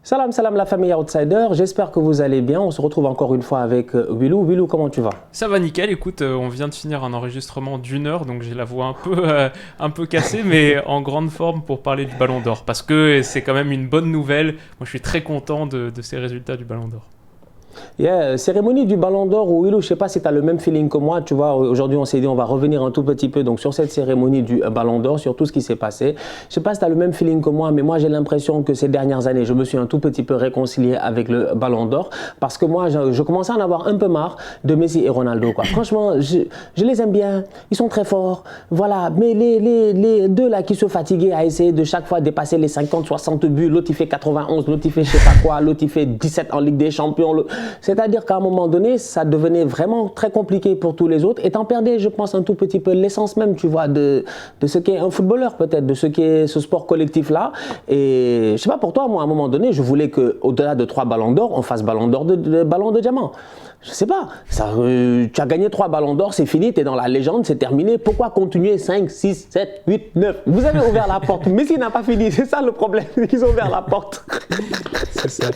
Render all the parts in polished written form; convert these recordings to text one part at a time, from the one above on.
Salam, salam la famille Outsider, j'espère que vous allez bien. On se retrouve encore une fois avec Willou. Willou, comment tu vas? Ça va nickel, écoute, on vient de finir un enregistrement d'1 heure, donc j'ai la voix un peu cassée, mais en grande forme pour parler du Ballon d'Or, parce que c'est quand même une bonne nouvelle. Moi je suis très content de ces résultats du Ballon d'Or. Yeah, cérémonie du Ballon d'Or où Willou, je ne sais pas si tu as le même feeling que moi. Tu vois, aujourd'hui, on s'est dit on va revenir un tout petit peu donc, sur cette cérémonie du Ballon d'Or, sur tout ce qui s'est passé. Je ne sais pas si tu as le même feeling que moi, mais moi, j'ai l'impression que ces dernières années, je me suis un tout petit peu réconcilié avec le Ballon d'Or parce que moi, je commençais à en avoir un peu marre de Messi et Ronaldo. Quoi. Franchement, je les aime bien. Ils sont très forts. Voilà. Mais les deux là qui se fatiguaient à essayer de chaque fois dépasser les 50, 60 buts, l'autre il fait 91, l'autre il fait je sais pas quoi, l'autre il fait 17 en Ligue des Champions. C'est-à-dire qu'à un moment donné, ça devenait vraiment très compliqué pour tous les autres et t'en perdais, je pense, un tout petit peu l'essence même, tu vois, de ce qu'est un footballeur peut-être, de ce qu'est ce sport collectif-là. Et je sais pas pour toi, moi, à un moment donné, je voulais qu'au-delà de 3 ballons d'or, on fasse ballon d'or ballon de diamant. Je sais pas, tu as gagné 3 ballons d'or, c'est fini, tu es dans la légende, c'est terminé. Pourquoi continuer 5, 6, 7, 8, 9? Vous avez ouvert la porte, Messi n'a pas fini, c'est ça le problème, ils ont ouvert la porte. C'est ça.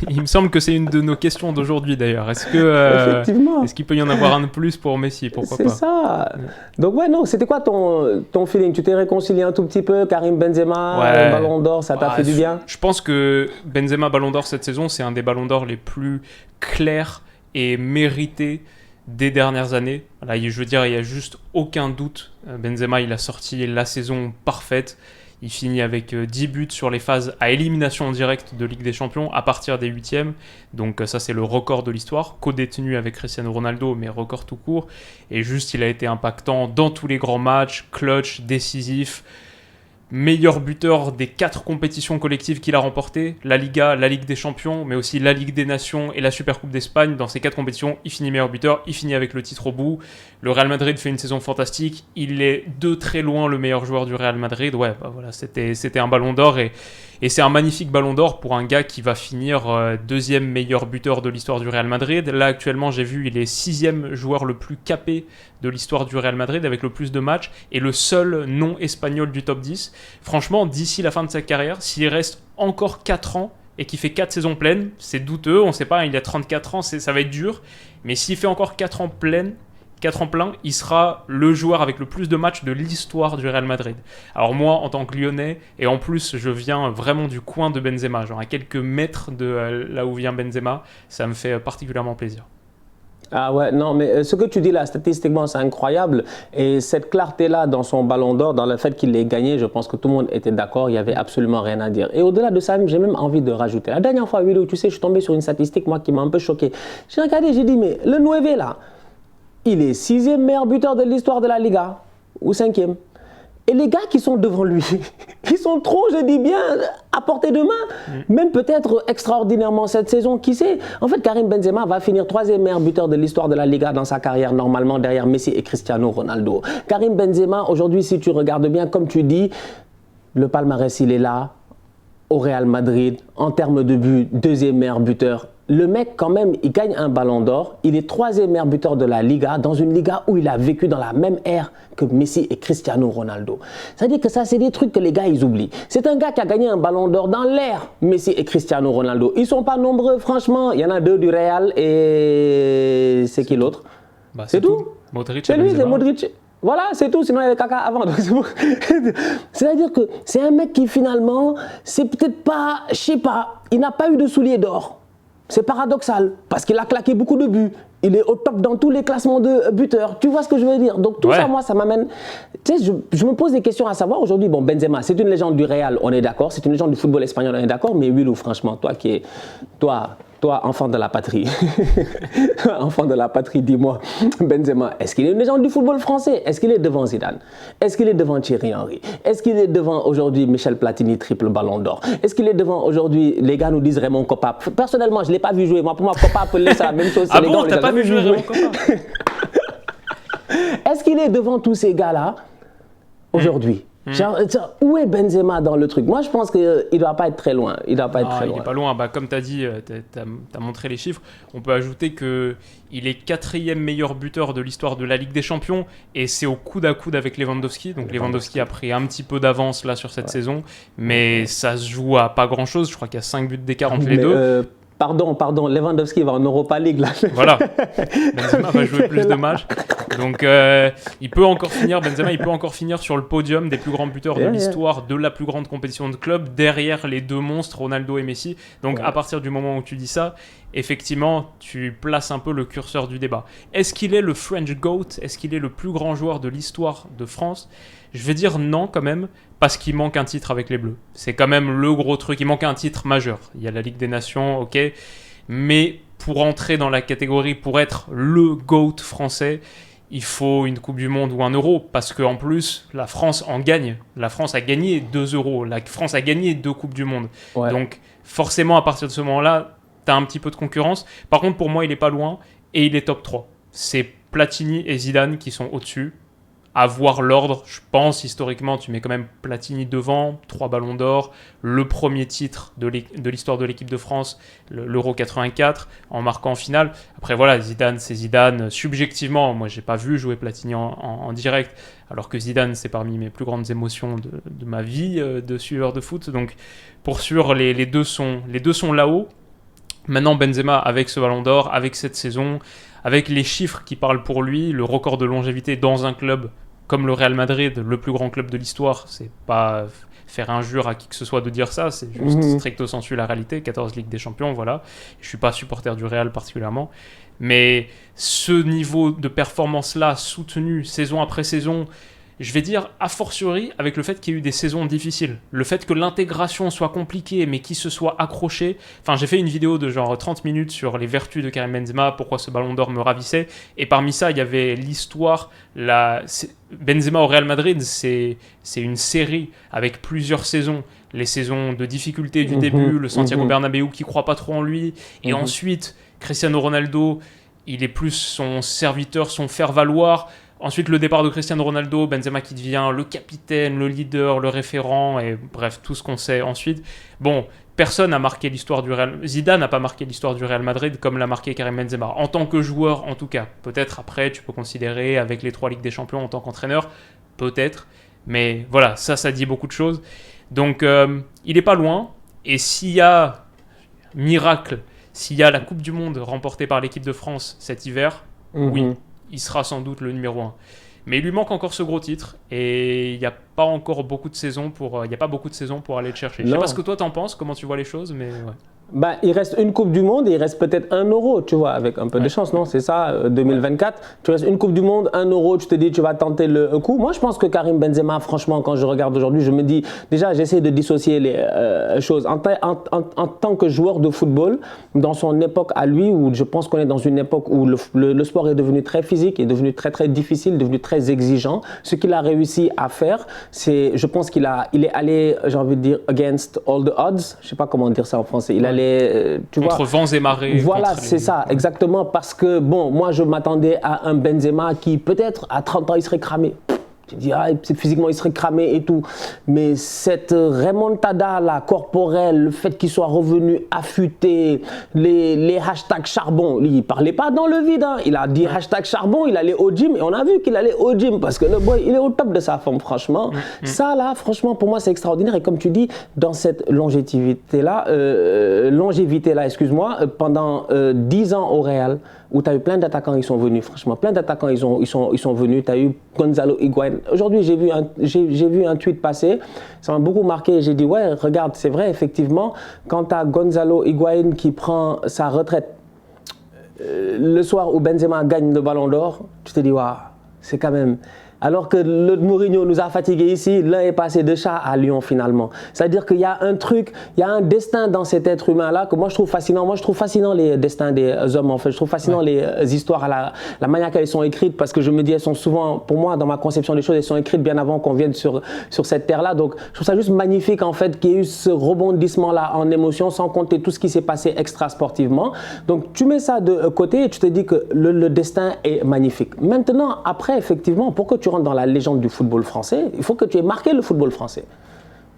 Il me semble que c'est une de nos questions d'aujourd'hui d'ailleurs. Est-ce qu'il peut y en avoir un de plus pour Messi? Pourquoi pas? C'est ça. Donc ouais, non, c'était quoi ton feeling? Tu t'es réconcilié un tout petit peu, Karim Benzema, ouais. Ballon d'Or, ça t'a fait du bien? Je pense que Benzema Ballon d'Or cette saison, c'est un des Ballons d'Or les plus clairs et mérité des dernières années. Là, je veux dire, il n'y a juste aucun doute. Benzema, il a sorti la saison parfaite. Il finit avec 10 buts sur les phases à élimination directe de Ligue des Champions à partir des 8e. Donc ça, c'est le record de l'histoire, co-détenu avec Cristiano Ronaldo, mais record tout court. Et juste, il a été impactant dans tous les grands matchs, clutch, décisif. Meilleur buteur des 4 compétitions collectives qu'il a remportées, la Liga, la Ligue des Champions, mais aussi la Ligue des Nations et la Supercoupe d'Espagne. Dans ces 4 compétitions, il finit meilleur buteur, il finit avec le titre au bout. Le Real Madrid fait une saison fantastique, il est de très loin le meilleur joueur du Real Madrid. Ouais, bah voilà, c'était un Ballon d'Or et c'est un magnifique Ballon d'Or pour un gars qui va finir 2e meilleur buteur de l'histoire du Real Madrid. Là, actuellement, j'ai vu, il est 6e joueur le plus capé de l'histoire du Real Madrid avec le plus de matchs et le seul non-espagnol du top 10. Franchement, d'ici la fin de sa carrière, s'il reste encore 4 ans et qu'il fait 4 saisons pleines, c'est douteux, on ne sait pas, il a 34 ans, ça va être dur. Mais s'il fait encore 4 ans pleins, il sera le joueur avec le plus de matchs de l'histoire du Real Madrid. Alors moi, en tant que Lyonnais, et en plus, je viens vraiment du coin de Benzema, genre à quelques mètres de là où vient Benzema, ça me fait particulièrement plaisir. Ah ouais, non, mais ce que tu dis là, statistiquement, c'est incroyable. Et cette clarté-là dans son Ballon d'Or, dans le fait qu'il l'ait gagné, je pense que tout le monde était d'accord, il n'y avait absolument rien à dire. Et au-delà de ça, j'ai même envie de rajouter. La dernière fois, Willow, tu sais, je suis tombé sur une statistique, moi, qui m'a un peu choqué. J'ai regardé, j'ai dit, mais le 9 là, il est 6e meilleur buteur de l'histoire de la Liga, ou 5e. Et les gars qui sont devant lui, ils sont trop, je dis bien, à portée de main. Même peut-être extraordinairement cette saison, qui sait. En fait, Karim Benzema va finir 3e meilleur buteur de l'histoire de la Liga dans sa carrière, normalement, derrière Messi et Cristiano Ronaldo. Karim Benzema, aujourd'hui, si tu regardes bien, comme tu dis, le palmarès, il est là, au Real Madrid, en termes de but, 2e meilleur buteur. Le mec, quand même, il gagne un Ballon d'Or. Il est 3e meilleur buteur de la Liga, dans une Liga où il a vécu dans la même ère que Messi et Cristiano Ronaldo. C'est-à-dire que ça, c'est des trucs que les gars, ils oublient. C'est un gars qui a gagné un Ballon d'Or dans l'ère Messi et Cristiano Ronaldo. Ils ne sont pas nombreux, franchement. Il y en a 2 du Real et c'est qui l'autre? C'est tout. Modric. C'est lui, c'est Modric. Voilà, c'est tout, sinon il y avait Kaka avant. C'est-à-dire que c'est un mec qui finalement, c'est peut-être pas, je sais pas, il n'a pas eu de souliers d'or. C'est paradoxal, parce qu'il a claqué beaucoup de buts. Il est au top dans tous les classements de buteurs. Tu vois ce que je veux dire? Donc tout ça, moi, ça m'amène... Tu sais, je me pose des questions à savoir. Aujourd'hui, bon, Benzema, c'est une légende du Real, on est d'accord. C'est une légende du football espagnol, on est d'accord. Mais Willou, franchement, toi, enfant de la patrie, enfant de la patrie, dis-moi, Benzema, est-ce qu'il est une légende du football français? Est-ce qu'il est devant Zidane? Est-ce qu'il est devant Thierry Henry? Est-ce qu'il est devant aujourd'hui Michel Platini, triple Ballon d'Or? Est-ce qu'il est devant aujourd'hui, les gars nous disent Raymond Kopa? Personnellement, je ne l'ai pas vu jouer. Moi, pour moi, Kopa appelait ça la même chose. Ah bon, t'as pas vu jouer Raymond Kopa? Est-ce qu'il est devant tous ces gars-là aujourd'hui? Genre, où est Benzema dans le truc? Moi, je pense qu'il ne doit pas être très loin. Il doit pas être très loin. Il n'est pas loin. Bah, comme tu as dit, tu as montré les chiffres. On peut ajouter qu'il est 4e meilleur buteur de l'histoire de la Ligue des Champions et c'est au coude à coude avec Lewandowski. Donc Lewandowski a pris un petit peu d'avance là sur cette saison, mais ça se joue à pas grand-chose. Je crois qu'il y a 5 buts d'écart entre les deux. Pardon, Lewandowski va en Europa League là. Voilà, Benzema va jouer plus de matchs. Donc Benzema, il peut encore finir sur le podium des plus grands buteurs de l'histoire de la plus grande compétition de club, derrière les deux monstres, Ronaldo et Messi. Donc à partir du moment où tu dis ça, effectivement, tu places un peu le curseur du débat. Est-ce qu'il est le French GOAT? Est-ce qu'il est le plus grand joueur de l'histoire de France? Je vais dire non quand même, parce qu'il manque un titre avec les Bleus. C'est quand même le gros truc. Il manque un titre majeur. Il y a la Ligue des Nations, ok. Mais pour entrer dans la catégorie, pour être le GOAT français, il faut une Coupe du Monde ou un Euro. Parce qu'en plus, la France en gagne. La France a gagné 2 euros. La France a gagné 2 Coupes du Monde. Ouais. Donc forcément, à partir de ce moment-là, tu as un petit peu de concurrence. Par contre, pour moi, il n'est pas loin. Et il est top 3. C'est Platini et Zidane qui sont au-dessus. À voir l'ordre, je pense, historiquement, tu mets quand même Platini devant, 3 ballons d'or, le premier titre de l'histoire de l'équipe de France, l'Euro 84, en marquant en finale. Après, voilà, Zidane, c'est Zidane. Subjectivement, moi, j'ai pas vu jouer Platini en direct, alors que Zidane, c'est parmi mes plus grandes émotions de ma vie de suiveur de foot. Donc, pour sûr, les deux sont là-haut. Maintenant, Benzema, avec ce ballon d'or, avec cette saison, avec les chiffres qui parlent pour lui, le record de longévité dans un club comme le Real Madrid, le plus grand club de l'histoire, c'est pas faire injure à qui que ce soit de dire ça, c'est juste stricto sensu la réalité, 14 Ligues des Champions, voilà. Je suis pas supporter du Real particulièrement, mais ce niveau de performance-là, soutenu saison après saison, je vais dire a fortiori avec le fait qu'il y ait eu des saisons difficiles, le fait que l'intégration soit compliquée mais qu'il se soit accroché. Enfin, j'ai fait une vidéo de genre 30 minutes sur les vertus de Karim Benzema, pourquoi ce ballon d'or me ravissait, et parmi ça il y avait l'histoire, Benzema au Real Madrid, c'est une série avec plusieurs saisons, les saisons de difficulté du début, le Santiago Bernabéu qui croit pas trop en lui, et ensuite Cristiano Ronaldo, il est plus son serviteur, son faire-valoir. Ensuite, le départ de Cristiano Ronaldo, Benzema qui devient le capitaine, le leader, le référent, et bref, tout ce qu'on sait ensuite. Bon, personne n'a marqué l'histoire du Real... Zidane n'a pas marqué l'histoire du Real Madrid comme l'a marqué Karim Benzema. En tant que joueur, en tout cas. Peut-être après, tu peux considérer avec les 3 Ligues des Champions en tant qu'entraîneur. Peut-être. Mais voilà, ça dit beaucoup de choses. Donc, il n'est pas loin. Et s'il y a miracle, s'il y a la Coupe du Monde remportée par l'équipe de France cet hiver, oui, il sera sans doute le numéro 1. Mais il lui manque encore ce gros titre et il n'y a pas encore beaucoup de saisons pour aller le chercher. Je ne sais pas ce que toi t'en penses, comment tu vois les choses, mais ouais. Bah, il reste une Coupe du Monde et il reste peut-être 1 euro, tu vois, avec un peu de chance, non? C'est ça, 2024. Tu restes une Coupe du Monde, 1 euro, tu te dis, tu vas tenter le coup. Moi, je pense que Karim Benzema, franchement, quand je regarde aujourd'hui, je me dis, déjà, j'essaie de dissocier les choses. En tant que joueur de football, dans son époque à lui, où je pense qu'on est dans une époque où le sport est devenu très physique, est devenu très, très difficile, devenu très exigeant. Ce qu'il a réussi à faire, c'est, je pense qu'il est allé, j'ai envie de dire, against all the odds. Je ne sais pas comment dire ça en français. Il tu contre vois, vents et marées. Voilà, c'est ça, exactement. Parce que, bon, moi, je m'attendais à un Benzema qui, peut-être, à 30 ans, il serait cramé. Tu dis, physiquement, il serait cramé et tout. Mais cette remontada là, corporelle, le fait qu'il soit revenu affûté, les hashtags charbon, il ne parlait pas dans le vide. Hein. Il a dit hashtag charbon, il allait au gym et on a vu qu'il allait au gym parce que le boy, il est au top de sa forme, franchement. Ça, là, franchement, pour moi, c'est extraordinaire. Et comme tu dis, dans cette longévité-là, pendant 10 ans au Real, où tu as eu plein d'attaquants qui sont venus, franchement, plein d'attaquants ils sont venus. Tu as eu Gonzalo Higuaín. Aujourd'hui, j'ai vu un tweet passer, ça m'a beaucoup marqué. J'ai dit, ouais, regarde, c'est vrai, effectivement, quand tu as Gonzalo Higuaín qui prend sa retraite le soir où Benzema gagne le ballon d'or, tu te dis, waouh, c'est quand même... Alors que le Mourinho nous a fatigués ici, l'un est passé de chat à lion finalement. C'est-à-dire qu'il y a un truc, il y a un destin dans cet être humain-là que moi je trouve fascinant. Moi je trouve fascinant les destins des hommes en fait. Je trouve fascinant les histoires, la manière qu'elles sont écrites parce que je me dis elles sont souvent, pour moi dans ma conception des choses, elles sont écrites bien avant qu'on vienne sur cette terre-là. Donc je trouve ça juste magnifique en fait qu'il y ait eu ce rebondissement-là en émotion sans compter tout ce qui s'est passé extra-sportivement. Donc tu mets ça de côté et tu te dis que le destin est magnifique. Maintenant, après effectivement, pour que tu rentres dans la légende du football français, il faut que tu aies marqué le football français.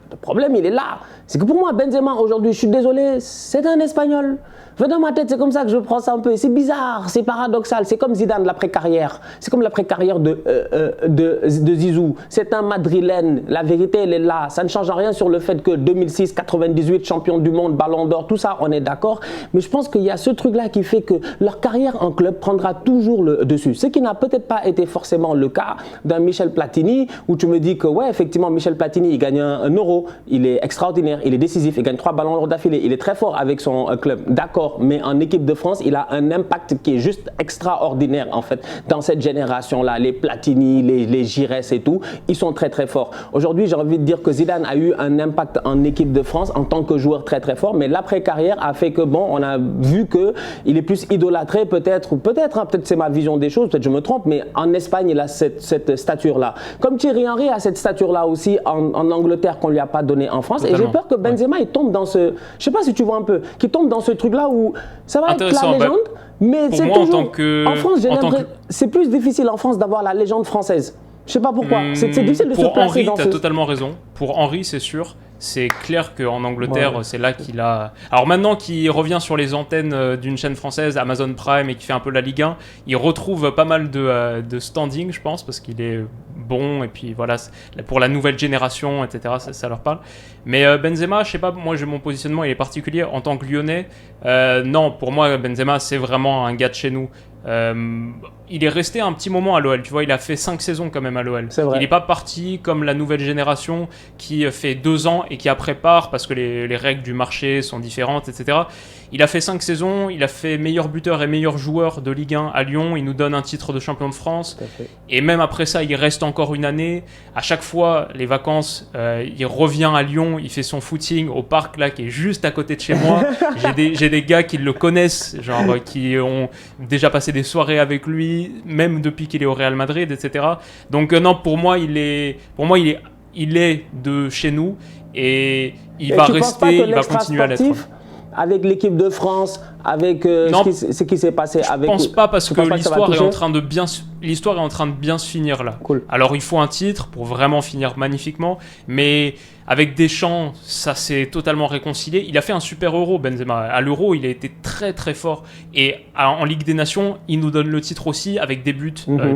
Le problème, il est là. C'est que pour moi, Benzema, aujourd'hui, je suis désolé, c'est un Espagnol. Dans ma tête, c'est comme ça que je prends ça un peu. C'est bizarre, c'est paradoxal. C'est comme Zidane, l'après-carrière. C'est comme l'après-carrière de Zizou. C'est un Madrilène. La vérité, elle est là. Ça ne change rien sur le fait que 2006, 98, champion du monde, ballon d'or, tout ça, on est d'accord. Mais je pense qu'il y a ce truc-là qui fait que leur carrière en club prendra toujours le dessus. Ce qui n'a peut-être pas été forcément le cas d'un Michel Platini, où tu me dis que, ouais, effectivement, Michel Platini, il gagne un euro. Il est extraordinaire, il est décisif, il gagne 3 ballons d'or d'affilée. Il est très fort avec son club. D'accord. Mais en équipe de France, il a un impact qui est juste extraordinaire en fait. Dans cette génération-là, les Platini, les Giresse et tout, ils sont très très forts. Aujourd'hui, j'ai envie de dire que Zidane a eu un impact en équipe de France en tant que joueur très très fort, mais l'après-carrière a fait que bon, on a vu qu'il est plus idolâtré peut-être, ou peut-être c'est ma vision des choses, peut-être je me trompe, mais en Espagne, il a cette stature-là. Comme Thierry Henry a cette stature-là aussi en Angleterre qu'on lui a pas donné en France. Totalement. Et j'ai peur que Benzema il tombe dans ce, je sais pas si tu vois un peu, qu'il tombe dans ce truc-là où ça va être la légende, mais c'est toujours en France, j'ai l'impression c'est plus difficile en France d'avoir la légende française. Je sais pas pourquoi. C'est difficile de se placer Henry, dans tu as totalement raison. Pour Henry, c'est sûr. C'est clair qu'en Angleterre, c'est là qu'il a... Alors maintenant qu'il revient sur les antennes d'une chaîne française, Amazon Prime, et qui fait un peu la Ligue 1, il retrouve pas mal de standing, je pense, parce qu'il est bon, et puis voilà, pour la nouvelle génération, etc., ça leur parle. Mais Benzema, je sais pas, moi mon positionnement, il est particulier. En tant que Lyonnais, non, pour moi, Benzema, c'est vraiment un gars de chez nous. Il est resté un petit moment à l'OL, tu vois, il a fait 5 saisons quand même à l'OL. Il n'est pas parti comme la nouvelle génération qui fait 2 ans et qui après part parce que les règles du marché sont différentes, etc. Il a fait 5 saisons, il a fait meilleur buteur et meilleur joueur de Ligue 1 à Lyon, il nous donne un titre de champion de France. Et même après ça, il reste encore une année. À chaque fois, les vacances, il revient à Lyon, il fait son footing au parc là qui est juste à côté de chez moi. J'ai des gars qui le connaissent, genre qui ont déjà passé des soirées avec lui, même depuis qu'il est au Real Madrid, etc. Donc non, pour moi, il est de chez nous et il va rester, il va continuer à l'être. Avec l'équipe de France, avec ce qui s'est passé avec... Je pense pas parce que l'histoire est en train de bien se finir là. Cool. Alors il faut un titre pour vraiment finir magnifiquement, mais avec Deschamps, ça s'est totalement réconcilié. Il a fait un super Euro, Benzema. À l'Euro, il a été très très fort. Et en Ligue des Nations, il nous donne le titre aussi avec des buts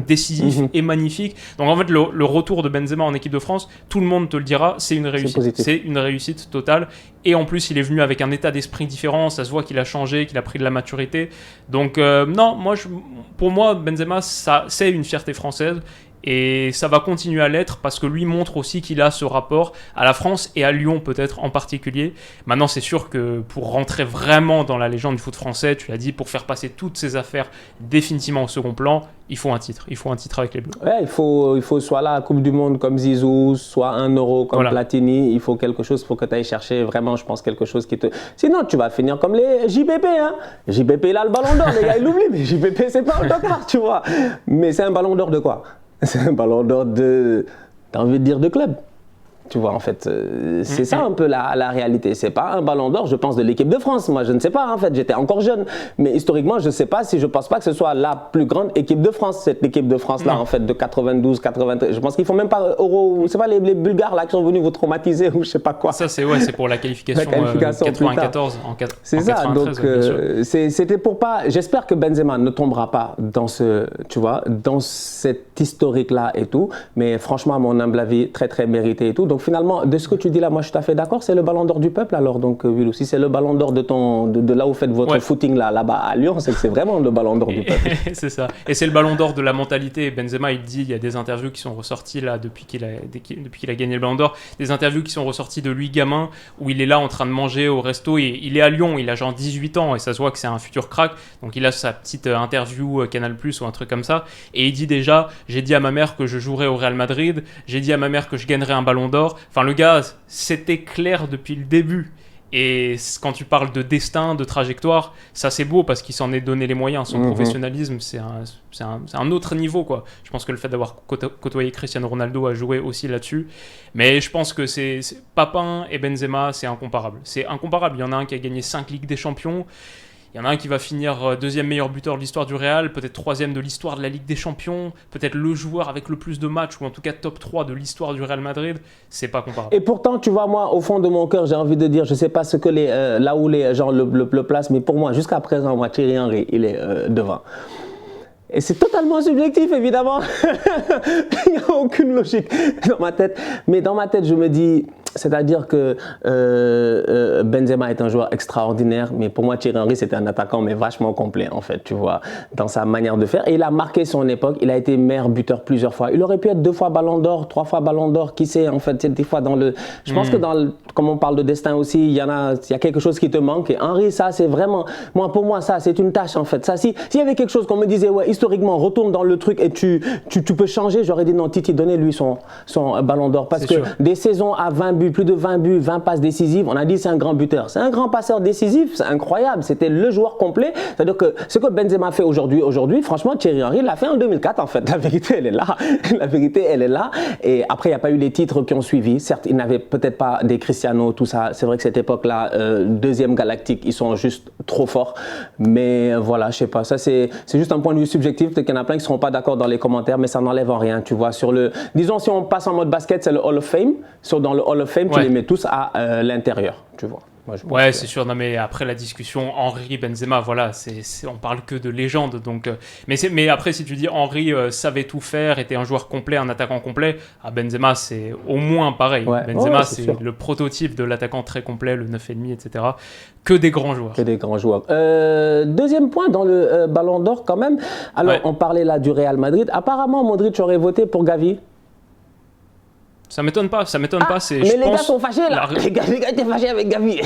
décisifs et magnifiques. Donc en fait, le retour de Benzema en équipe de France, tout le monde te le dira, c'est une réussite. C'est une réussite totale. Et en plus, il est venu avec un état d'esprit différent. Ça se voit qu'il a changé, qu'il a pris de la maturité. Donc non, pour moi, Benzema, c'est une fierté française. Et ça va continuer à l'être parce que lui montre aussi qu'il a ce rapport à la France et à Lyon peut-être en particulier. Maintenant c'est sûr que pour rentrer vraiment dans la légende du foot français, tu l'as dit, pour faire passer toutes ces affaires définitivement au second plan, il faut un titre avec les Bleus. Ouais, il faut soit la Coupe du Monde comme Zizou, soit un Euro comme Platini. Il faut quelque chose, il faut que tu ailles chercher vraiment, je pense, quelque chose qui te... Sinon tu vas finir comme les JPP. JPP il a le ballon d'or, les gars ils l'oublient, mais JPP c'est pas autocar, tu vois. Mais c'est un ballon d'or de quoi? C'est un ballon d'or t'as envie de dire de club. Tu vois, en fait, c'est ça un peu la réalité. C'est pas un ballon d'or, je pense, de l'équipe de France. Moi, je ne sais pas, en fait, j'étais encore jeune. Mais historiquement, je sais pas si je pense pas que ce soit la plus grande équipe de France, cette équipe de France-là, en fait, de 92, 93. Je pense qu'ils font même pas Euro, c'est pas les Bulgares là qui sont venus vous traumatiser ou je sais pas quoi. Ça, c'est pour la qualification 94 en 93. C'est ça, donc c'était pour pas. J'espère que Benzema ne tombera pas dans dans cet historique-là et tout. Mais franchement, à mon humble avis, très très mérité et tout. Donc finalement, de ce que tu dis là, moi je suis tout à fait d'accord, c'est le ballon d'or du peuple alors. Donc Willou, si c'est le ballon d'or de là où vous faites votre footing là-bas à Lyon, c'est que c'est vraiment le ballon d'or du peuple. C'est ça. Et c'est le ballon d'or de la mentalité. Benzema, il dit, il y a des interviews qui sont ressorties là depuis qu'il a gagné le ballon d'or, des interviews qui sont ressorties de lui gamin où il est là en train de manger au resto et il est à Lyon, il a genre 18 ans et ça se voit que c'est un futur crack. Donc il a sa petite interview Canal+ ou un truc comme ça et il dit déjà, j'ai dit à ma mère que je jouerais au Real Madrid, j'ai dit à ma mère que je gagnerais un ballon d'or. Enfin, le gars, c'était clair depuis le début. Et quand tu parles de destin, de trajectoire, ça c'est beau parce qu'il s'en est donné les moyens. Son professionnalisme, c'est un autre niveau, quoi. Je pense que le fait d'avoir côtoyé Cristiano Ronaldo a joué aussi là-dessus. Mais je pense que Papin et Benzema, c'est incomparable. C'est incomparable. Il y en a un qui a gagné 5 Ligues des Champions. Il y en a un qui va finir deuxième meilleur buteur de l'histoire du Real, peut-être troisième de l'histoire de la Ligue des Champions, peut-être le joueur avec le plus de matchs, ou en tout cas top 3 de l'histoire du Real Madrid. C'est pas comparable. Et pourtant, tu vois, moi, au fond de mon cœur, j'ai envie de dire, je sais pas ce que là où les gens le placent, mais pour moi, jusqu'à présent, moi, Thierry Henry, il est devant. Et c'est totalement subjectif, évidemment. Il n'y a aucune logique dans ma tête. Mais dans ma tête, je me dis, c'est-à-dire que Benzema est un joueur extraordinaire, mais pour moi, Thierry Henry, c'était un attaquant, mais vachement complet, en fait, tu vois, dans sa manière de faire. Et il a marqué son époque. Il a été meilleur buteur plusieurs fois. Il aurait pu être 2 fois Ballon d'Or, 3 fois Ballon d'Or, qui sait, en fait, des fois dans le... Je pense que comme on parle de destin aussi, il y a quelque chose qui te manque. Et Henry, ça, c'est vraiment... Pour moi, ça, c'est une tâche, en fait. Ça, s'il y avait quelque chose qu'on me disait, ouais, historiquement, retourne dans le truc et tu peux changer, j'aurais dit non, Titi, donnez-lui son Ballon d'Or. Parce que des saisons à 20 buts, plus de 20 buts, 20 passes décisives, on a dit c'est un grand buteur. C'est un grand passeur décisif, c'est incroyable. C'était le joueur complet. C'est-à-dire que ce que Benzema fait aujourd'hui, franchement, Thierry Henry l'a fait en 2004, en fait. La vérité, elle est là. La vérité, elle est là. Et après, il n'y a pas eu les titres qui ont suivi. Certes, il n'avait peut-être pas des Cristiano, tout ça. C'est vrai que cette époque-là, deuxième galactique, ils sont juste trop forts. Mais voilà, je sais pas. Ça, c'est juste un point de vue subjectif. Peut-être qu'il y en a plein qui ne seront pas d'accord dans les commentaires, mais ça n'enlève en rien, tu vois. Disons, si on passe en mode basket, c'est le Hall of Fame. Dans le Hall of Fame, tu les mets tous à l'intérieur, tu vois. Ouais, c'est sûr. Non, mais après la discussion Henry, Benzema, voilà, on parle que de légende. Donc, mais après, si tu dis Henry savait tout faire, était un joueur complet, un attaquant complet, Benzema, c'est au moins pareil. Ouais. Benzema, c'est le prototype de l'attaquant très complet, le 9,5, etc. Que des grands joueurs. Que des grands joueurs. Deuxième point dans le Ballon d'Or, quand même. Alors, on parlait là du Real Madrid. Apparemment, Modric aurait voté pour Gavi. Ça m'étonne pas, mais les gars sont fâchés là. Les gars étaient fâchés avec Gavi.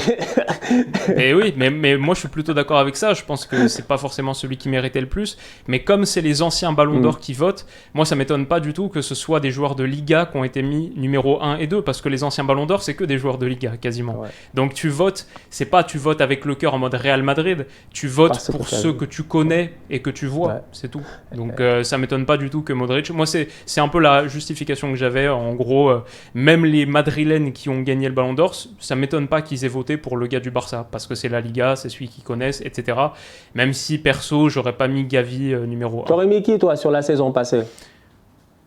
Et oui, mais moi je suis plutôt d'accord avec ça. Je pense que c'est pas forcément celui qui méritait le plus. Mais comme c'est les anciens Ballons d'Or qui votent, moi ça m'étonne pas du tout que ce soit des joueurs de Liga qui ont été mis numéro 1 et 2. Parce que les anciens Ballons d'Or, c'est que des joueurs de Liga quasiment. Ouais. Donc tu votes, c'est pas tu votes avec le cœur en mode Real Madrid. Tu votes pour ceux que tu connais et que tu vois. Ouais. C'est tout. Donc ça m'étonne pas du tout que Modric. Moi c'est un peu la justification que j'avais. En gros, même les Madrilènes qui ont gagné le Ballon d'Or, ça m'étonne pas qu'ils aient voté pour le gars du Barça, parce que c'est la Liga, c'est celui qu'ils connaissent, etc. Même si, perso, j'aurais pas mis Gavi numéro 1. T'aurais mis qui, toi, sur la saison passée ?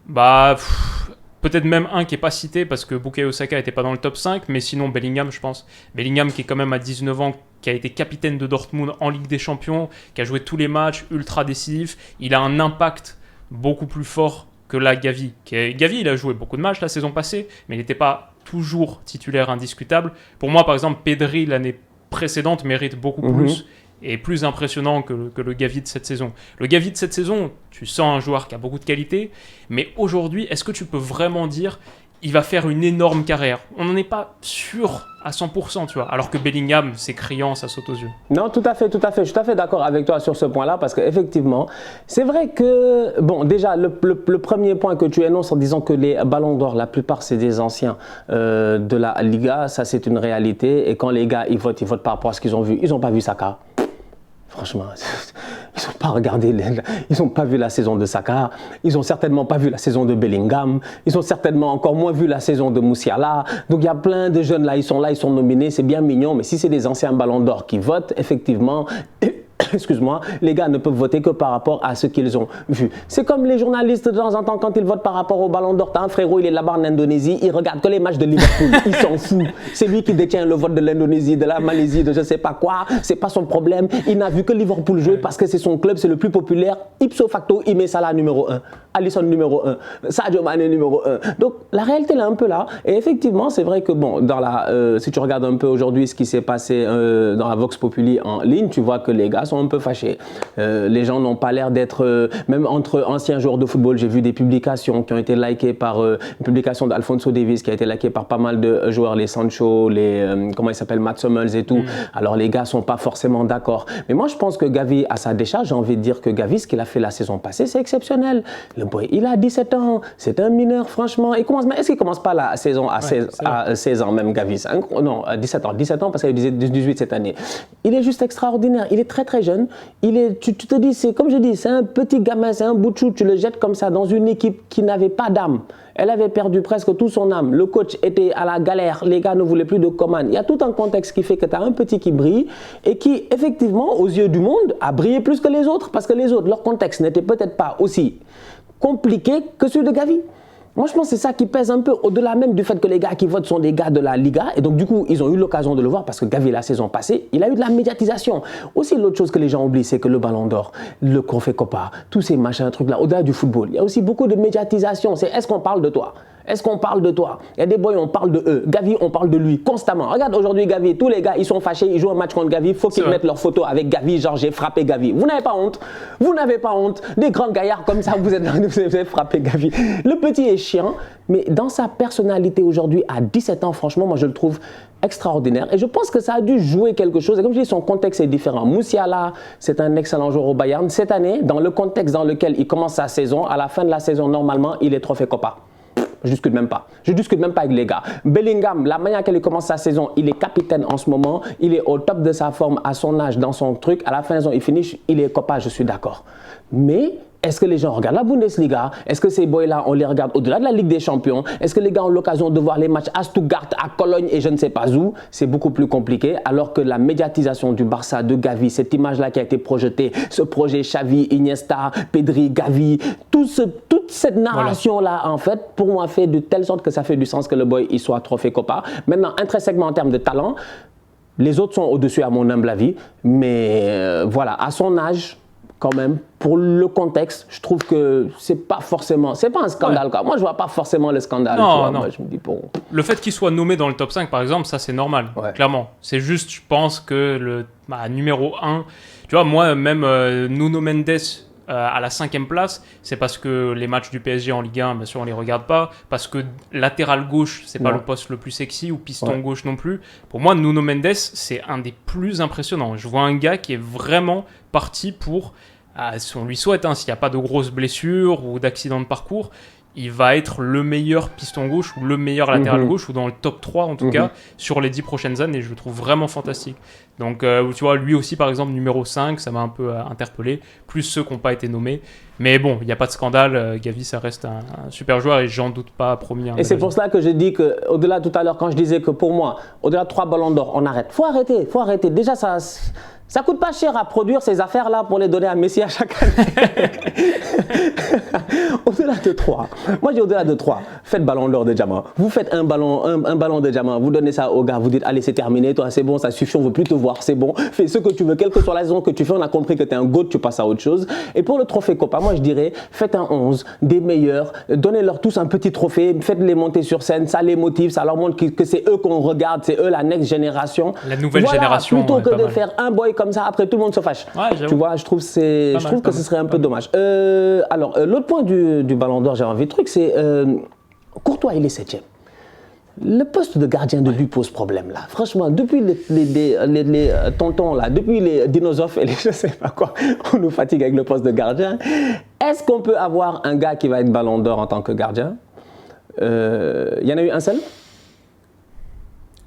Peut-être même un qui n'est pas cité, parce que Bukayo Saka n'était pas dans le top 5, mais sinon Bellingham, je pense. Bellingham qui est quand même à 19 ans, qui a été capitaine de Dortmund en Ligue des Champions, qui a joué tous les matchs, ultra décisif. Il a un impact beaucoup plus fort que là, Gavi. Gavi, il a joué beaucoup de matchs la saison passée, mais il n'était pas toujours titulaire indiscutable. Pour moi, par exemple, Pedri, l'année précédente, mérite beaucoup plus et plus impressionnant que le Gavi de cette saison. Le Gavi de cette saison, tu sens un joueur qui a beaucoup de qualité, mais aujourd'hui, est-ce que tu peux vraiment dire il va faire une énorme carrière? On n'en est pas sûr à 100%, tu vois. Alors que Bellingham, c'est criant, ça saute aux yeux. Non, tout à fait. Je suis tout à fait d'accord avec toi sur ce point-là, parce qu'effectivement, c'est vrai que, bon, déjà, le premier point que tu énonces en disant que les Ballons d'Or, la plupart, c'est des anciens de la Liga, ça, c'est une réalité. Et quand les gars, ils votent par rapport à ce qu'ils ont vu. Ils n'ont pas vu Saka. Franchement, ils n'ont pas regardé, ils n'ont pas vu la saison de Saka, ils n'ont certainement pas vu la saison de Bellingham, ils ont certainement encore moins vu la saison de Musiala. Donc il y a plein de jeunes là, ils sont nominés, c'est bien mignon, mais si c'est des anciens Ballons d'Or qui votent, effectivement, excuse-moi, les gars ne peuvent voter que par rapport à ce qu'ils ont vu. C'est comme les journalistes de temps en temps quand ils votent par rapport au Ballon d'Or. T'as un frérot, il est là-bas en Indonésie, il regarde que les matchs de Liverpool, il s'en fout. C'est lui qui détient le vote de l'Indonésie, de la Malaisie, de je sais pas quoi, c'est pas son problème. Il n'a vu que Liverpool jouer parce que c'est son club, c'est le plus populaire. Ipso facto, il met Salah numéro 1, Alisson numéro 1, Sadio Mané numéro 1. Donc la réalité elle est un peu là. Et effectivement, c'est vrai que bon, si tu regardes un peu aujourd'hui ce qui s'est passé dans la Vox Populi en ligne, tu vois que les gars sont un peu fâchés. Les gens n'ont pas l'air d'être, même entre anciens joueurs de football, j'ai vu des publications qui ont été likées par une publication d'Alphonso Davies qui a été likée par pas mal de joueurs, les Sancho, comment il s'appelle, Mats Hummels et tout. Alors les gars sont pas forcément d'accord. Mais moi je pense que Gavi, à sa décharge, j'ai envie de dire que Gavi, ce qu'il a fait la saison passée, c'est exceptionnel. Le boy, il a 17 ans, c'est un mineur franchement. Est-ce qu'il commence pas la saison à 16 ans même, Gavi? Non, à 17 ans parce qu'il a 18 cette année. Il est juste extraordinaire, il est très très jeune. jeune. Tu te dis, c'est comme je dis, c'est un petit gamin, c'est un bout de chou. Tu le jettes comme ça dans une équipe qui n'avait pas d'âme. Elle avait perdu presque tout son âme. Le coach était à la galère. Les gars ne voulaient plus de Coman. Il y a tout un contexte qui fait que tu as un petit qui brille et qui, effectivement, aux yeux du monde, a brillé plus que les autres. Parce que les autres, leur contexte n'était peut-être pas aussi compliqué que celui de Gavi. Moi, je pense que c'est ça qui pèse un peu, au-delà même du fait que les gars qui votent sont des gars de la Liga. Et donc, du coup, ils ont eu l'occasion de le voir parce que Gavi, la saison passée, il a eu de la médiatisation. Aussi, l'autre chose que les gens oublient, c'est que le Ballon d'Or, le Trophée Copa, tous ces machins, trucs-là, au-delà du football, il y a aussi beaucoup de médiatisation. C'est est-ce qu'on parle de toi ? Est-ce qu'on parle de toi? Il y a des boys, on parle de eux. Gavi, on parle de lui constamment. Regarde aujourd'hui Gavi, tous les gars, ils sont fâchés, ils jouent un match contre Gavi, il faut qu'ils mettent leur photo avec Gavi, genre j'ai frappé Gavi. Vous n'avez pas honte? Vous n'avez pas honte? Des grands gaillards comme ça, vous avez frappé Gavi. Le petit est chiant, mais dans sa personnalité aujourd'hui, à 17 ans, franchement, moi je le trouve extraordinaire. Et je pense que ça a dû jouer quelque chose. Et comme je dis, son contexte est différent. Musiala, c'est un excellent joueur au Bayern. Cette année, dans le contexte dans lequel il commence sa saison, à la fin de la saison, normalement, il est trophée Copa. Je discute même pas. Je discute même pas avec les gars. Bellingham, la manière qu'elle commence sa saison, il est capitaine en ce moment. Il est au top de sa forme à son âge, dans son truc. À la fin de la saison, il finit, il est Copa, je suis d'accord. Mais est-ce que les gens regardent la Bundesliga? Est-ce que ces boys-là, on les regarde au-delà de la Ligue des Champions? Est-ce que les gars ont l'occasion de voir les matchs à Stuttgart, à Cologne et je ne sais pas où? C'est beaucoup plus compliqué. Alors que la médiatisation du Barça, de Gavi, cette image-là qui a été projetée, ce projet Xavi, Iniesta, Pedri, Gavi, toute cette narration-là, en fait, pour moi, fait de telle sorte que ça fait du sens que le boy il soit trophée Copa. Maintenant, intrinsèquement en termes de talent, les autres sont au-dessus à mon humble avis. Mais voilà, à son âge, quand même, pour le contexte, je trouve que c'est pas un scandale. Quoi. Moi, je vois pas forcément le scandale. Non. Moi, je me dis, bon. Le fait qu'il soit nommé dans le top 5, par exemple, ça c'est normal, clairement. C'est juste, je pense que le numéro 1, tu vois, moi, même Nuno Mendes à la 5e place, c'est parce que les matchs du PSG en Ligue 1, bien sûr, on les regarde pas, parce que latéral gauche, c'est pas le poste le plus sexy, ou piston gauche non plus. Pour moi, Nuno Mendes, c'est un des plus impressionnants. Je vois un gars qui est vraiment parti pour, on lui souhaite, s'il n'y a pas de grosses blessures ou d'accidents de parcours, il va être le meilleur piston gauche ou le meilleur latéral gauche, ou dans le top 3 en tout cas, sur les 10 prochaines années. Je le trouve vraiment fantastique. Donc, tu vois, lui aussi, par exemple, numéro 5, ça m'a un peu interpellé, plus ceux qui n'ont pas été nommés. Mais bon, il n'y a pas de scandale. Gavi, ça reste un super joueur et j'en doute pas, promis. Et c'est pour cela que je dis qu'au-delà, tout à l'heure, quand je disais que pour moi, au-delà de 3 ballons d'or, on arrête. Faut arrêter. Déjà, ça coûte pas cher à produire ces affaires-là pour les donner à Messi à chaque année. Au-delà de 3. Moi, j'ai au-delà de 3. Faites ballon d'or de diamant. Vous faites un ballon de diamant. Vous donnez ça au gars. Vous dites, allez, c'est terminé. Toi, c'est bon, ça suffit. On veut plus te voir. C'est bon. Fais ce que tu veux. Quelle que soit la saison que tu fais, on a compris que tu es un GOAT. Tu passes à autre chose. Et pour le trophée Copa, moi, je dirais, faites un 11 des meilleurs. Donnez-leur tous un petit trophée. Faites-les monter sur scène. Ça les motive. Ça leur montre que c'est eux qu'on regarde. C'est eux la next génération. La nouvelle génération. Plutôt que de faire un boy comme ça, après tout le monde se fâche. Tu vois, je trouve que ce serait un peu dommage. Alors, l'autre point du Ballon d'Or, j'ai envie de truc, c'est Courtois, il est 7e. Le poste de gardien de but pose problème là. Franchement, depuis les tontons là, depuis les dinosaures et les je sais pas quoi, on nous fatigue avec le poste de gardien. Est-ce qu'on peut avoir un gars qui va être Ballon d'Or en tant que gardien? Il y en a eu un seul?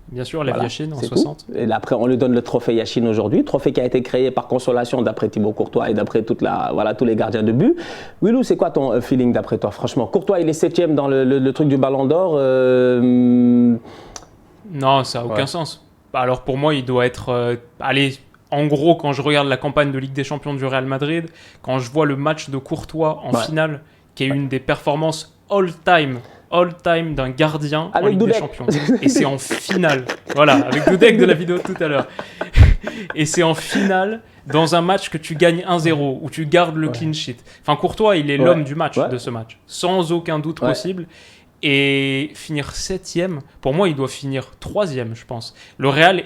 Bien sûr, Lev Yashin en 60. Tout. Et après, on lui donne le trophée Yashin aujourd'hui, trophée qui a été créé par consolation d'après Thibaut Courtois et d'après tous les gardiens de but. Willou, c'est quoi ton feeling d'après toi? Franchement, Courtois, il est 7e dans le truc du Ballon d'Or. Non, ça n'a aucun sens. Alors pour moi, il doit être... en gros, quand je regarde la campagne de Ligue des Champions du Real Madrid, quand je vois le match de Courtois en finale, qui est une des performances all-time d'un gardien avec en Ligue des Champions. Et c'est en finale. Voilà, avec Dudek de la vidéo tout à l'heure. Et c'est en finale, dans un match que tu gagnes 1-0, où tu gardes le clean sheet. Enfin, Courtois, il est l'homme du match, de ce match. Sans aucun doute possible. Et finir 7e, pour moi, il doit finir 3e, je pense. Le Real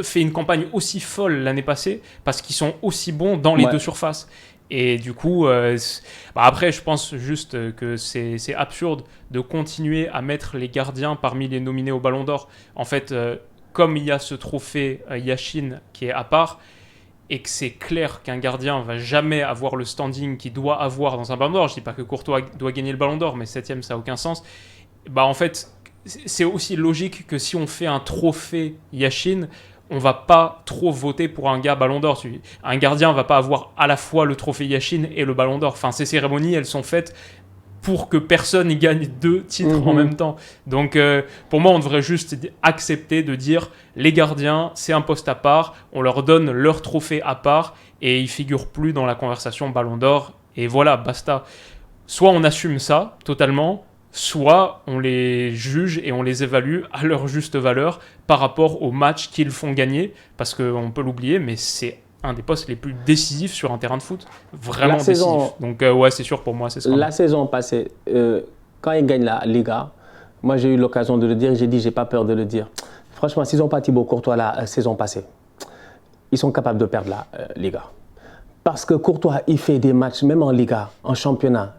fait une campagne aussi folle l'année passée, parce qu'ils sont aussi bons dans les deux surfaces. Et du coup, après, je pense juste que c'est absurde de continuer à mettre les gardiens parmi les nominés au Ballon d'Or. En fait, comme il y a ce trophée Yashin qui est à part, et que c'est clair qu'un gardien ne va jamais avoir le standing qu'il doit avoir dans un Ballon d'Or, je ne dis pas que Courtois doit gagner le Ballon d'Or, mais 7e, ça n'a aucun sens. En fait, c'est aussi logique que si on fait un trophée Yashin, on va pas trop voter pour un gars Ballon d'Or. Un gardien va pas avoir à la fois le trophée Yashin et le Ballon d'Or. Enfin, ces cérémonies, elles sont faites pour que personne n'y gagne 2 titres en même temps. Donc, pour moi, on devrait juste accepter de dire les gardiens, c'est un poste à part, on leur donne leur trophée à part et ils figurent plus dans la conversation Ballon d'Or. Et voilà, basta. Soit on assume ça totalement, soit on les juge et on les évalue à leur juste valeur par rapport aux matchs qu'ils font gagner, parce qu'on peut l'oublier, mais c'est un des postes les plus décisifs sur un terrain de foot, vraiment décisif. Donc ouais, c'est sûr, pour moi, c'est ça. La saison passée, quand ils gagnent la Liga, moi j'ai eu l'occasion de le dire, j'ai dit, j'ai pas peur de le dire. Franchement, s'ils n'ont pas Thibaut Courtois la saison passée, ils sont capables de perdre la Liga. Parce que Courtois, il fait des matchs, même en Liga, en championnat.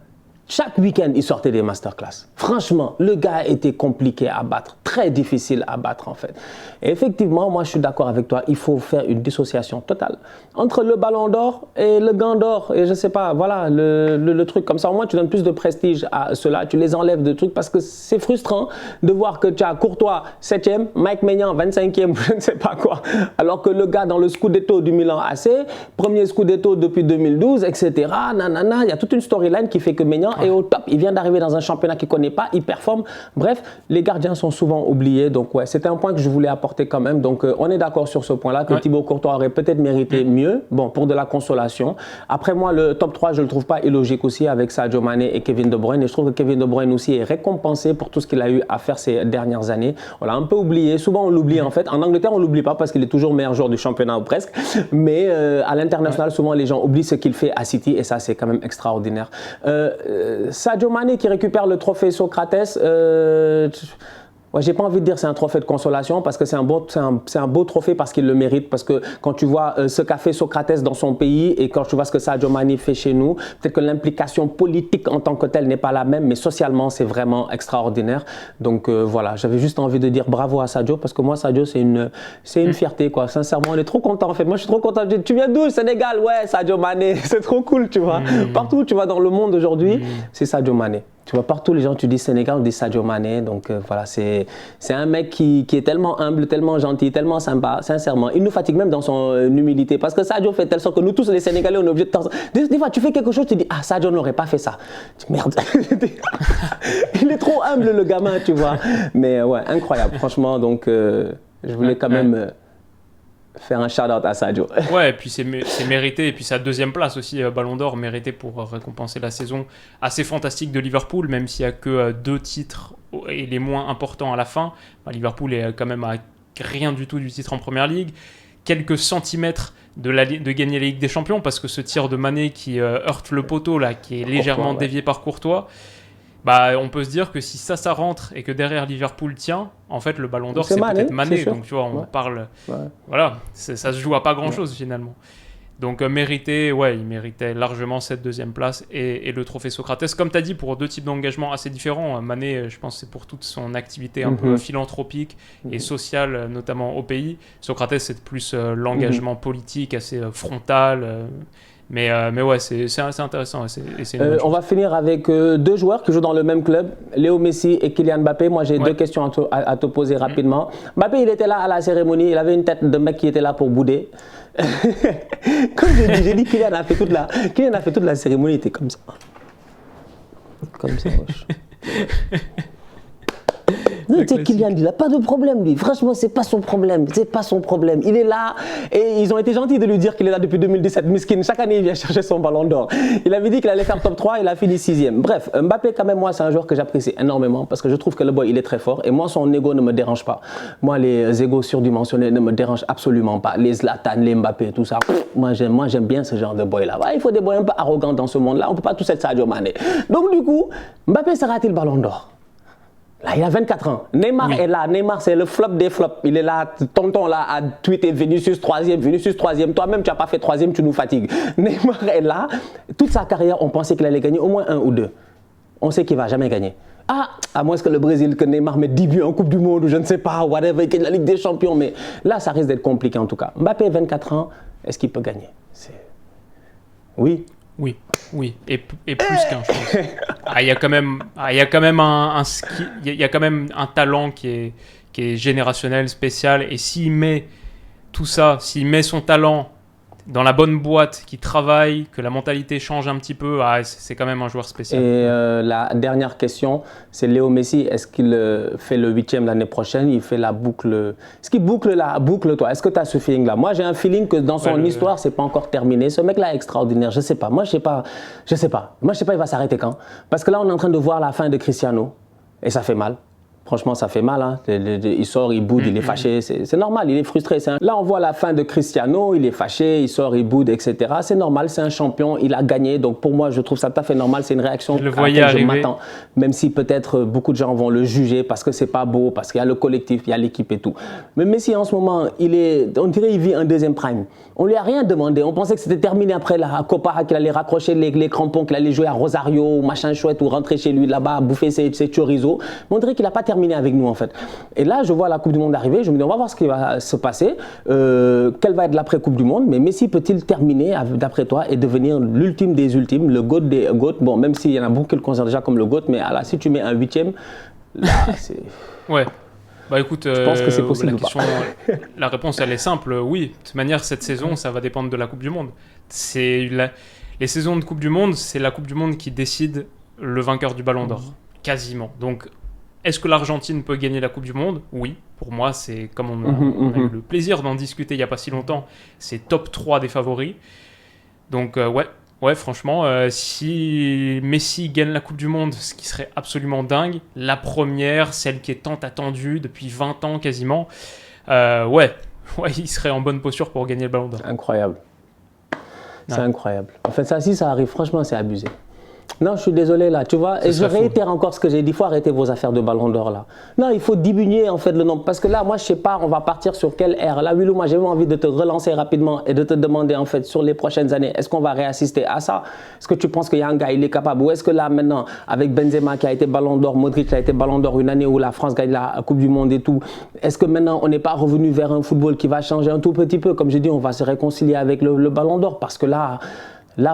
Chaque week-end, il sortait des masterclass. Franchement, le gars était compliqué à battre, très difficile à battre en fait. Et effectivement, moi je suis d'accord avec toi, il faut faire une dissociation totale entre le Ballon d'Or et le Gant d'Or. Et je sais pas, voilà, le truc comme ça. Au moins, tu donnes plus de prestige à ceux-là, tu les enlèves de trucs parce que c'est frustrant de voir que tu as Courtois 7e, Mike Maignan 25e, je ne sais pas quoi. Alors que le gars dans le Scudetto du Milan AC, premier Scudetto depuis 2012, etc. Nanana, il y a toute une storyline qui fait que Maignan est au top. Il vient d'arriver dans un championnat qu'il ne connaît pas, il performe. Bref, les gardiens sont souvent oubliés. Donc, ouais, c'était un point que je voulais apporter quand même. Donc, on est d'accord sur ce point-là, que Thibaut Courtois aurait peut-être mérité mieux, bon, pour de la consolation. Après, moi, le top 3, je ne le trouve pas illogique aussi avec Sadio Mané et Kevin De Bruyne. Et je trouve que Kevin De Bruyne aussi est récompensé pour tout ce qu'il a eu à faire ces dernières années. On l'a un peu oublié. Souvent, on l'oublie en fait. En Angleterre, on ne l'oublie pas parce qu'il est toujours meilleur joueur du championnat ou presque. Mais à l'international, souvent, les gens oublient ce qu'il fait à City. Et ça, c'est quand même extraordinaire. Sadio Mané qui récupère le trophée Socrates, ouais, j'ai pas envie de dire c'est un trophée de consolation parce que c'est un beau trophée parce qu'il le mérite, parce que quand tu vois ce qu'a fait Socrates dans son pays et quand tu vois ce que Sadio Mané fait chez nous, peut-être que l'implication politique en tant que telle n'est pas la même, mais socialement c'est vraiment extraordinaire. Donc voilà, j'avais juste envie de dire bravo à Sadio parce que moi Sadio c'est une fierté quoi, sincèrement on est trop content en fait. Moi je suis trop content, tu viens d'où? Sénégal? Ouais, Sadio Mané, c'est trop cool tu vois. Partout où tu vas dans le monde aujourd'hui, c'est Sadio Mané. Tu vois, partout les gens, tu dis Sénégal, on dit Sadio Mané. Donc voilà, c'est un mec qui est tellement humble, tellement gentil, tellement sympa, sincèrement. Il nous fatigue même dans son humilité. Parce que Sadio fait telle sorte que nous tous, les Sénégalais, on est obligés de... Des fois, tu fais quelque chose, tu dis, ah, Sadio n'aurait pas fait ça. Merde. Il est trop humble, le gamin, tu vois. Mais ouais, incroyable, franchement. Donc, je voulais quand même... faire un shout-out à Sadio. Ouais, et puis c'est mérité. Et puis sa deuxième place aussi, Ballon d'Or, mérité pour récompenser la saison assez fantastique de Liverpool, même s'il n'y a que 2 titres et les moins importants à la fin. Liverpool est quand même à rien du tout du titre en Première Ligue. Quelques centimètres de gagner la Ligue des Champions, parce que ce tir de Mané qui heurte le poteau, là, qui est légèrement dévié par Courtois, bah, on peut se dire que si ça rentre et que derrière Liverpool tient, en fait le Ballon d'Or c'est peut-être Mané, donc tu vois on parle, voilà, ça se joue à pas grand chose finalement. Donc mérité, ouais, il méritait largement cette deuxième place et le trophée Socrates, comme tu as dit, pour 2 types d'engagements assez différents. Mané, je pense que c'est pour toute son activité un peu philanthropique et sociale, notamment au pays. Socrates c'est plus l'engagement politique assez frontal. Mais ouais, c'est intéressant. On va finir avec 2 joueurs qui jouent dans le même club, Léo Messi et Kylian Mbappé. Moi, j'ai 2 questions à te poser rapidement. Mbappé, il était là à la cérémonie, il avait une tête de mec qui était là pour bouder. Comme j'ai dit, Kylian a fait toute la cérémonie, il était comme ça. Comme ça, wesh. Tu sais, Kylian, il n'a pas de problème, lui. Franchement, c'est pas son problème. C'est pas son problème. Il est là et ils ont été gentils de lui dire qu'il est là depuis 2017. Miskin, chaque année, il vient chercher son Ballon d'Or. Il avait dit qu'il allait faire top 3, il a fini 6e. Bref, Mbappé, quand même, moi, c'est un joueur que j'apprécie énormément parce que je trouve que le boy, il est très fort. Et moi, son ego ne me dérange pas. Moi, les égos surdimensionnés ne me dérangent absolument pas. Les Zlatan, les Mbappé, tout ça. Moi, j'aime bien ce genre de boy-là. Ouais, il faut des boys un peu arrogants dans ce monde-là. On ne peut pas tous être Sadio Mané. Donc, du coup, Mbappé sera-t-il le Ballon d'Or? Là, il a 24 ans. Neymar est là. Neymar, c'est le flop des flops. Il est là. Tonton là a tweeté Vinicius 3e, Vinicius 3e. Toi-même, tu n'as pas fait 3e, tu nous fatigues. Neymar est là. Toute sa carrière, on pensait qu'il allait gagner au moins 1 ou 2. On sait qu'il ne va jamais gagner. Ah, à moins que le Brésil, que Neymar mette 10 buts en Coupe du Monde ou je ne sais pas, whatever, qu'il y ait la Ligue des Champions. Mais là, ça risque d'être compliqué en tout cas. Mbappé, 24 ans, est-ce qu'il peut gagner? Oui. Oui, et plus qu'un, je pense. Il y a quand même un talent qui est générationnel, spécial, et s'il met tout ça, s'il met son talent dans la bonne boîte, qu'il travaille, que la mentalité change un petit peu, c'est quand même un joueur spécial. Et la dernière question, c'est Léo Messi. Est-ce qu'il fait le 8e l'année prochaine? Il fait la boucle. Est-ce qu'il boucle la boucle, toi? Est-ce que tu as ce feeling-là? Moi, j'ai un feeling que dans son histoire, c'est pas encore terminé. Ce mec-là est extraordinaire. Je sais pas. Moi, je sais pas. Moi, je sais pas, il va s'arrêter quand. Parce que là, on est en train de voir la fin de Cristiano. Et ça fait mal. Franchement, ça fait mal. Hein. Il sort, il boude, il est fâché. C'est normal, il est frustré. Là, on voit la fin de Cristiano, il est fâché, il sort, il boude, etc. C'est normal, c'est un champion, il a gagné. Donc pour moi, je trouve ça tout à fait normal. C'est une réaction à laquelle je m'attends. Même si peut-être beaucoup de gens vont le juger parce que c'est pas beau, parce qu'il y a le collectif, il y a l'équipe et tout. Mais Messi, en ce moment, on dirait qu'il vit un deuxième prime. On lui a rien demandé. On pensait que c'était terminé après la Copa, qu'il allait raccrocher les crampons, qu'il allait jouer à Rosario, machin chouette, ou rentrer chez lui là-bas, bouffer ses chorizo. Mais on dirait qu'il n'a pas terminé avec nous en fait. Et là, je vois la Coupe du Monde arriver, je me dis on va voir ce qui va se passer, quelle va être l'après-Coupe du Monde, mais Messi peut-il terminer d'après toi et devenir l'ultime des ultimes, le GOAT des GOAT? Bon, même s'il y en a beaucoup qui le considèrent déjà comme le GOAT, mais là, si tu mets un 8e, là, c'est... Ouais. Bah écoute, je pense que c'est possible. La réponse elle est simple, oui. De toute manière, cette saison, ça va dépendre de la Coupe du Monde. Les saisons de Coupe du Monde, c'est la Coupe du Monde qui décide le vainqueur du Ballon d'Or, quasiment. Donc, est-ce que l'Argentine peut gagner la Coupe du Monde? Oui. Pour moi, c'est comme on a eu le plaisir d'en discuter il n'y a pas si longtemps, c'est top 3 des favoris. Donc, ouais, franchement, si Messi gagne la Coupe du Monde, ce qui serait absolument dingue, la première, celle qui est tant attendue depuis 20 ans quasiment, ouais, il serait en bonne posture pour gagner le Ballon d'Or. Incroyable. C'est incroyable. En fait, si ça arrive, franchement, c'est abusé. Non, je suis désolé là, tu vois, et je réitère encore ce que j'ai dit, il faut arrêter vos affaires de Ballon d'Or là. Non, il faut diminuer en fait le nombre, parce que là, moi je sais pas, on va partir sur quelle ère. Là, Willou, moi j'ai envie de te relancer rapidement et de te demander en fait sur les prochaines années, est-ce qu'on va réassister à ça? Est-ce que tu penses qu'il y a un gars, il est capable? Ou est-ce que là maintenant, avec Benzema qui a été Ballon d'Or, Modric qui a été Ballon d'Or une année où la France gagne la Coupe du Monde et tout, est-ce que maintenant on n'est pas revenu vers un football qui va changer un tout petit peu? Comme j'ai dit, on va se réconcilier avec le Ballon d'Or, parce que là,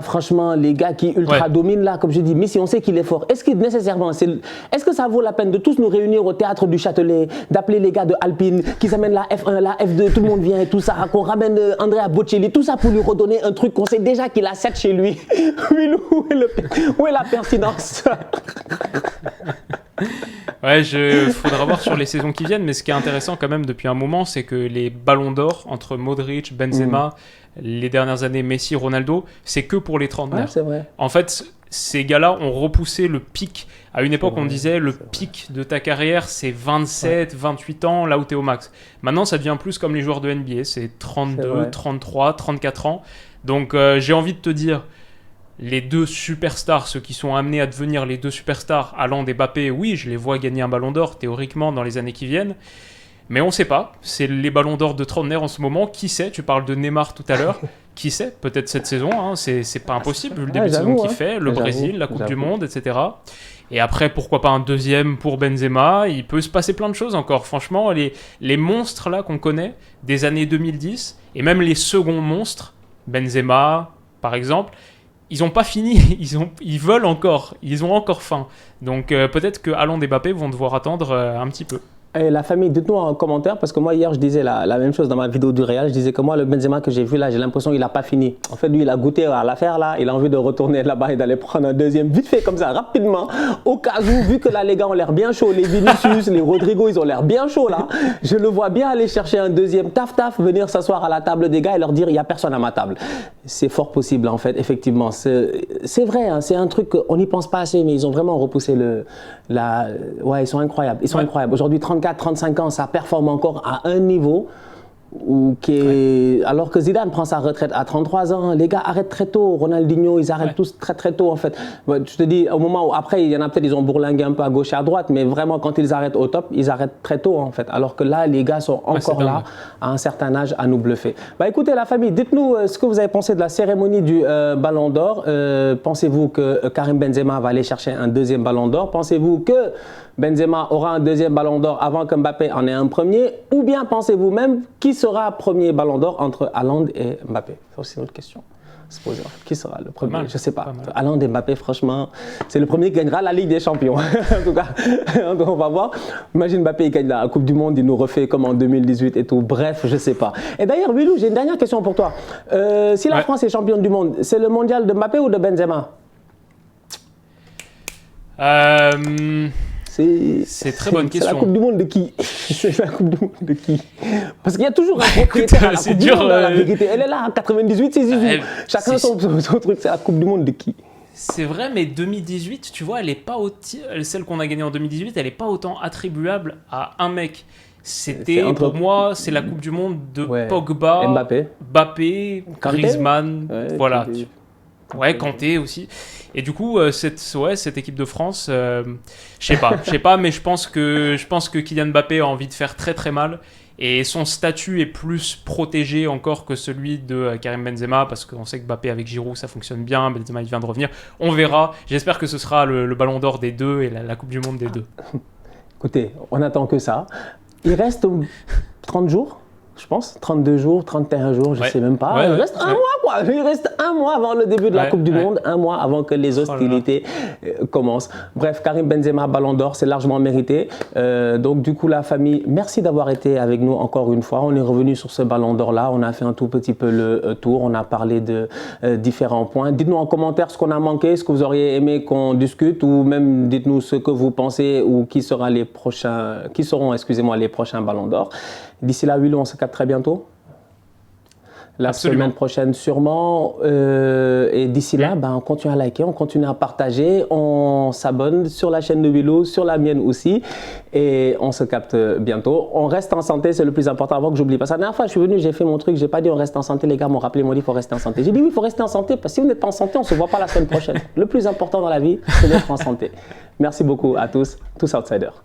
franchement, les gars qui ultra dominent, là, comme je dis, Messi, on sait qu'il est fort. Est-ce que ça vaut la peine de tous nous réunir au théâtre du Châtelet, d'appeler les gars de Alpine, qu'ils amènent la F1, la F2, tout le monde vient et tout ça, qu'on ramène Andrea Bocelli, tout ça pour lui redonner un truc qu'on sait déjà qu'il a 7 chez lui? Où est la pertinence? Ouais, faudra voir sur les saisons qui viennent, mais ce qui est intéressant quand même depuis un moment, c'est que les ballons d'or entre Modric, Benzema, les dernières années Messi, Ronaldo, c'est que pour les trentenaires. Ouais, c'est vrai. En fait, ces gars-là ont repoussé le pic. À une époque, on disait le pic de ta carrière, c'est 27, 28 ans, là où tu es au max. Maintenant, ça devient plus comme les joueurs de NBA, c'est 32, 33, 34 ans. Donc, j'ai envie de te dire, les deux superstars, ceux qui sont amenés à devenir les deux superstars, Haaland et Mbappé, oui, je les vois gagner un ballon d'or théoriquement dans les années qui viennent. Mais on ne sait pas. C'est les ballons d'or de trentenaire en ce moment. Qui sait? Tu parles de Neymar tout à l'heure. Qui sait? Peut-être cette saison. Hein. C'est pas impossible vu le début de saison qu'il fait. Le Brésil, la Coupe du Monde, etc. Et après, pourquoi pas un deuxième pour Benzema? Il peut se passer plein de choses encore. Franchement, les monstres là qu'on connaît des années 2010 et même les seconds monstres, Benzema par exemple, ils n'ont pas fini. Ils veulent encore. Ils ont encore faim. Donc peut-être que Haaland et Mbappé vont devoir attendre un petit peu. Et la famille, dites-nous en commentaire, parce que moi hier je disais la même chose dans ma vidéo du Real, je disais que moi le Benzema que j'ai vu là, j'ai l'impression qu'il n'a pas fini. En fait lui il a goûté à l'affaire là, il a envie de retourner là-bas et d'aller prendre un deuxième vite fait comme ça, rapidement, au cas où, vu que là les gars ont l'air bien chauds, les Vinicius, les Rodrigo, ils ont l'air bien chauds là, je le vois bien aller chercher un deuxième taf, venir s'asseoir à la table des gars et leur dire il n'y a personne à ma table. C'est fort possible en fait, effectivement, c'est vrai, hein, c'est un truc qu'on n'y pense pas assez, mais ils ont vraiment repoussé ouais ils sont incroyables, incroyables. Aujourd'hui 34-35 ans, ça performe encore à un niveau alors que Zidane prend sa retraite à 33 ans, les gars arrêtent très tôt, Ronaldinho, ils arrêtent tous très tôt en fait. Je te dis, au moment où après, il y en a peut-être, ils ont bourlingué un peu à gauche et à droite, mais vraiment quand ils arrêtent au top, ils arrêtent très tôt en fait. Alors que là, les gars sont encore là, à un certain âge, à nous bluffer. Écoutez la famille, dites-nous ce que vous avez pensé de la cérémonie du Ballon d'Or. Pensez-vous que Karim Benzema va aller chercher un deuxième Ballon d'Or? Pensez-vous que Benzema aura un deuxième Ballon d'Or avant que Mbappé en ait un premier? Ou bien pensez-vous même qui sera premier Ballon d'Or entre Haaland et Mbappé? C'est aussi une autre question. se poser. Qui sera le premier? Mal. Je ne sais pas. Haaland et Mbappé, franchement, c'est le premier qui gagnera la Ligue des Champions. En tout cas, on va voir. Imagine Mbappé, il gagne la Coupe du Monde, il nous refait comme en 2018 et tout. Bref, je ne sais pas. Et d'ailleurs, Wilou, j'ai une dernière question pour toi. Si la France est championne du monde, c'est le mondial de Mbappé ou de Benzema? C'est très bonne question. C'est la Coupe du Monde de qui? C'est la Coupe du Monde de qui? Parce qu'il y a toujours un propriétaire à la Coupe du Monde, la vérité. Elle est là en 98, c'est Zizou. Chacun son truc, c'est la Coupe du Monde de qui? C'est vrai, mais 2018, tu vois, elle est pas celle qu'on a gagnée en 2018, elle n'est pas autant attribuable à un mec. Pour moi, c'est la Coupe du Monde de Pogba, Mbappé, Griezmann, voilà. Ouais, Kanté aussi. Et du coup, cette équipe de France, je sais pas, mais je pense que Kylian Mbappé a envie de faire très très mal. Et son statut est plus protégé encore que celui de Karim Benzema, parce qu'on sait que Mbappé avec Giroud, ça fonctionne bien. Benzema, il vient de revenir. On verra. J'espère que ce sera le ballon d'or des deux et la Coupe du Monde des deux. Écoutez, on n'attend que ça. Il reste 30 jours. Je pense, 32 jours, 31 jours, je ne sais même pas. Il reste un mois, quoi. Il reste un mois avant le début de la Coupe du Monde, un mois avant que les hostilités commencent. Bref, Karim Benzema, Ballon d'Or, c'est largement mérité. Donc, du coup, la famille, merci d'avoir été avec nous encore une fois. On est revenu sur ce Ballon d'Or-là. On a fait un tout petit peu le tour. On a parlé de différents points. Dites-nous en commentaire ce qu'on a manqué, ce que vous auriez aimé qu'on discute, ou même dites-nous ce que vous pensez ou qui seront les prochains Ballons d'Or. D'ici là, Willow, on se capte très bientôt. La semaine prochaine sûrement. Et d'ici là, on continue à liker, on continue à partager, on s'abonne sur la chaîne de Willow, sur la mienne aussi. Et on se capte bientôt. On reste en santé, c'est le plus important avant que j'oublie. Parce que la dernière fois, je suis venu, j'ai fait mon truc, j'ai pas dit on reste en santé. Les gars m'ont rappelé, m'ont dit il faut rester en santé. J'ai dit oui, il faut rester en santé parce que si vous n'êtes pas en santé, on ne se voit pas la semaine prochaine. Le plus important dans la vie, c'est d'être en santé. Merci beaucoup à tous Outsiders.